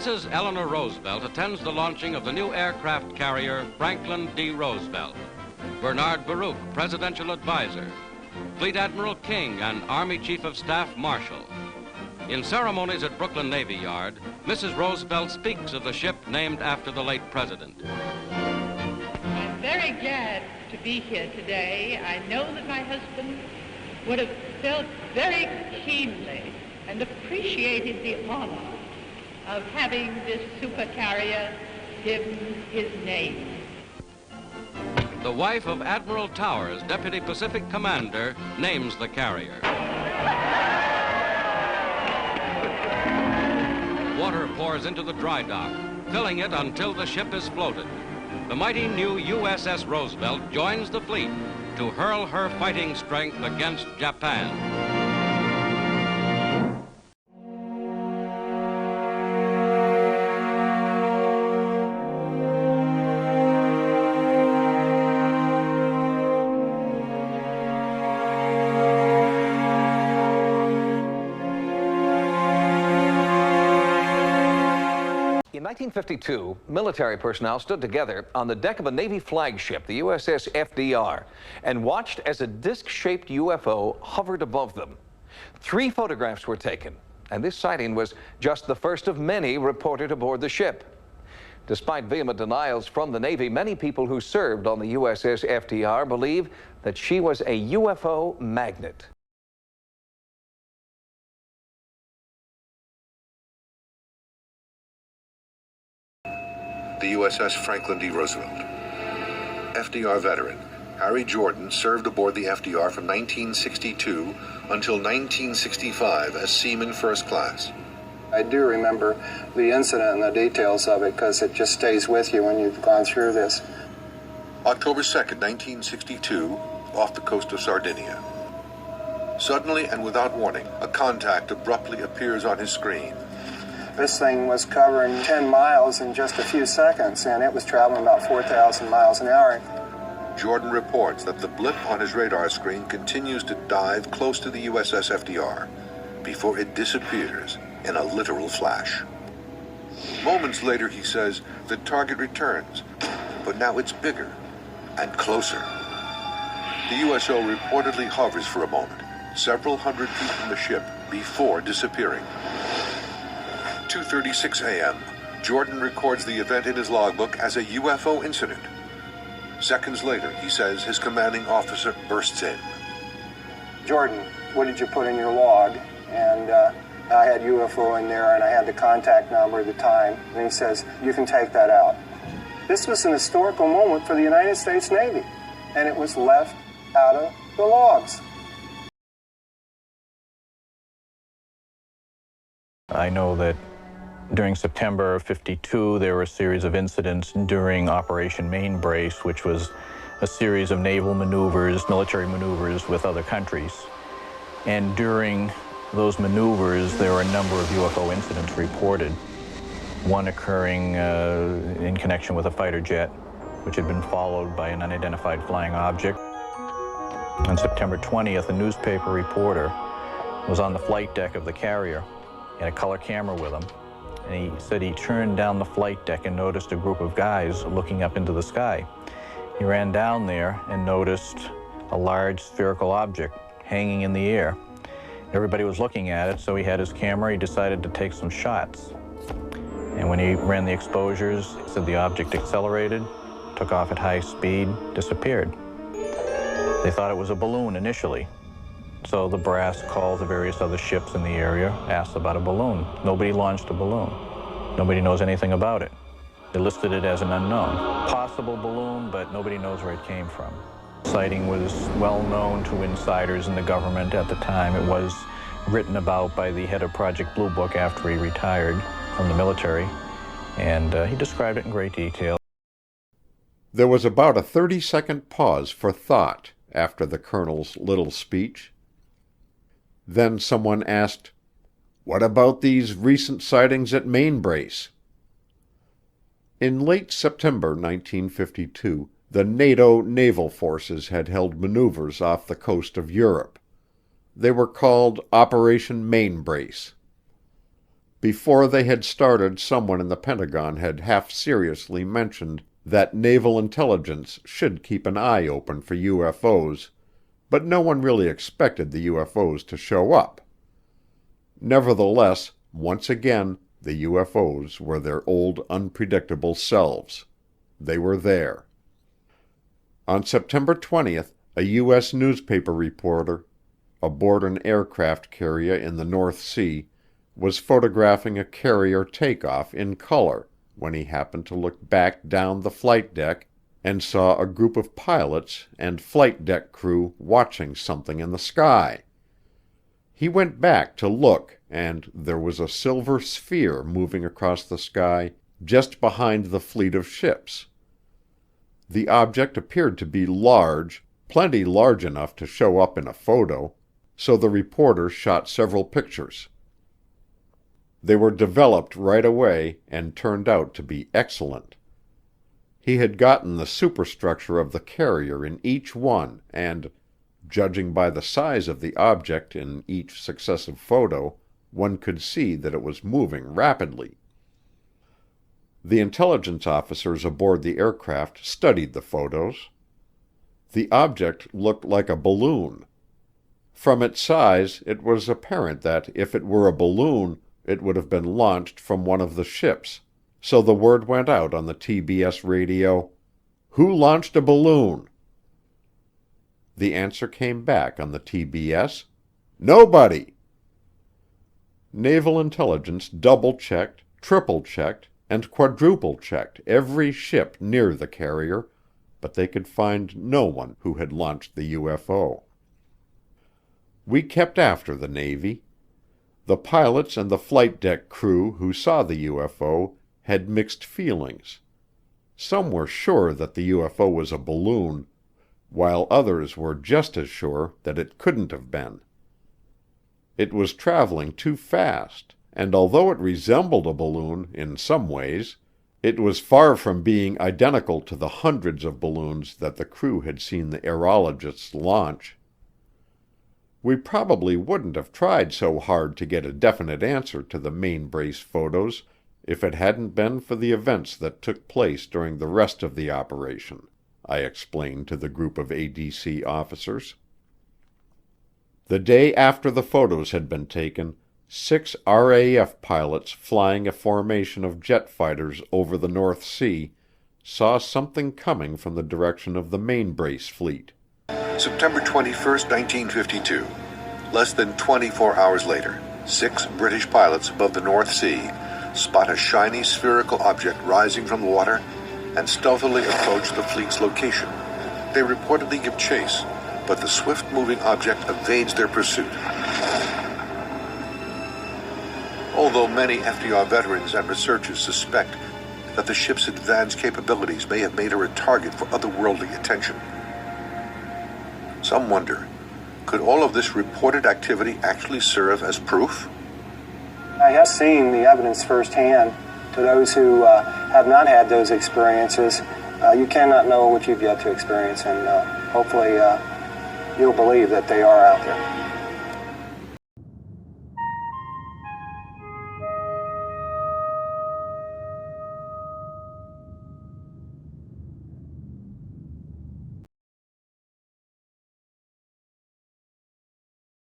Mrs. Eleanor Roosevelt attends the launching of the new aircraft carrier Franklin D. Roosevelt. Bernard Baruch, presidential advisor. Fleet Admiral King and Army Chief of Staff Marshall. In ceremonies at Brooklyn Navy Yard, Mrs. Roosevelt speaks of the ship named after the late president. I'm very glad to be here today. I know that my husband would have felt very keenly and appreciated the honor of having this supercarrier given his name. The wife of Admiral Towers, Deputy Pacific Commander, names the carrier. Water pours into the dry dock, filling it until the ship is floated. The mighty new USS Roosevelt joins the fleet to hurl her fighting strength against Japan. In 1952, military personnel stood together on the deck of a Navy flagship, the USS FDR, and watched as a disc-shaped UFO hovered above them. 3 photographs were taken, and this sighting was just the first of many reported aboard the ship. Despite vehement denials from the Navy, many people who served on the USS FDR believe that she was a UFO magnet. The USS Franklin D. Roosevelt. FDR veteran Harry Jordan served aboard the FDR from 1962 until 1965 as seaman first class. I do remember the incident and the details of it because it just stays with you when you've gone through this. October 2nd, 1962, off the coast of Sardinia. Suddenly and without warning, a contact abruptly appears on his screen. This thing was covering 10 miles in just a few seconds, and it was traveling about 4,000 miles an hour. Jordan reports that the blip on his radar screen continues to dive close to the USS FDR before it disappears in a literal flash. Moments later, he says, the target returns, but now it's bigger and closer. The USO reportedly hovers for a moment, several hundred feet from the ship, before disappearing. 2:36 a.m., Jordan records the event in his logbook as a UFO incident. Seconds later, he says his commanding officer bursts in. Jordan, what did you put in your log? And I had UFO in there, and I had the contact number at the time. And he says, you can take that out. This was an historical moment for the United States Navy, and it was left out of the logs. I know that during September of '52, there were a series of incidents during Operation Mainbrace, which was a series of naval maneuvers, military maneuvers with other countries. And during those maneuvers, there were a number of UFO incidents reported. One occurring in connection with a fighter jet, which had been followed by an unidentified flying object. On September 20th, a newspaper reporter was on the flight deck of the carrier. He had a color camera with him. And he said he turned down the flight deck and noticed a group of guys looking up into the sky. He ran down there and noticed a large spherical object hanging in the air. Everybody was looking at it, so he had his camera. He decided to take some shots. And when he ran the exposures, he said the object accelerated, took off at high speed, disappeared. They thought it was a balloon initially. So the brass called the various other ships in the area, asked about a balloon. Nobody launched a balloon. Nobody knows anything about it. They listed it as an unknown. Possible balloon, but nobody knows where it came from. The sighting was well known to insiders in the government at the time. It was written about by the head of Project Blue Book after he retired from the military, and he described it in great detail. There was about a 30-second pause for thought after the colonel's little speech. Then someone asked, "What about these recent sightings at Mainbrace?" In late September 1952, the NATO naval forces had held maneuvers off the coast of Europe. They were called Operation Mainbrace. Before they had started, someone in the Pentagon had half-seriously mentioned that naval intelligence should keep an eye open for UFOs, but no one really expected the UFOs to show up. Nevertheless, once again, the UFOs were their old unpredictable selves. They were there. On September 20th, a U.S. newspaper reporter aboard an aircraft carrier in the North Sea was photographing a carrier takeoff in color when he happened to look back down the flight deck and saw a group of pilots and flight deck crew watching something in the sky. He went back to look, and there was a silver sphere moving across the sky just behind the fleet of ships. The object appeared to be large, plenty large enough to show up in a photo, so the reporter shot several pictures. They were developed right away and turned out to be excellent. He had gotten the superstructure of the carrier in each one and, judging by the size of the object in each successive photo, one could see that it was moving rapidly. The intelligence officers aboard the aircraft studied the photos. The object looked like a balloon. From its size, it was apparent that if it were a balloon, it would have been launched from one of the ships, so the word went out on the TBS radio, "Who launched a balloon?" The answer came back on the TBS, "Nobody." Naval intelligence double-checked, triple-checked, and quadruple-checked every ship near the carrier, but they could find no one who had launched the UFO. We kept after the Navy. The pilots and the flight deck crew who saw the UFO had mixed feelings. Some were sure that the UFO was a balloon, while others were just as sure that it couldn't have been. It was traveling too fast, and although it resembled a balloon in some ways, it was far from being identical to the hundreds of balloons that the crew had seen the aerologists launch. We probably wouldn't have tried so hard to get a definite answer to the main brace photos if it hadn't been for the events that took place during the rest of the operation, I explained to the group of ADC officers. The day after the photos had been taken, 6 RAF pilots flying a formation of jet fighters over the North Sea saw something coming from the direction of the main brace fleet. September 21st, 1952. Less than 24 hours later, 6 British pilots above the North Sea spot a shiny spherical object rising from the water and stealthily approach the fleet's location. They reportedly give chase, but the swift-moving object evades their pursuit. Although many FDR veterans and researchers suspect that the ship's advanced capabilities may have made her a target for otherworldly attention, some wonder, could all of this reported activity actually serve as proof? I have seen the evidence firsthand. To those who have not had those experiences, you cannot know what you've yet to experience, and hopefully you'll believe that they are out there.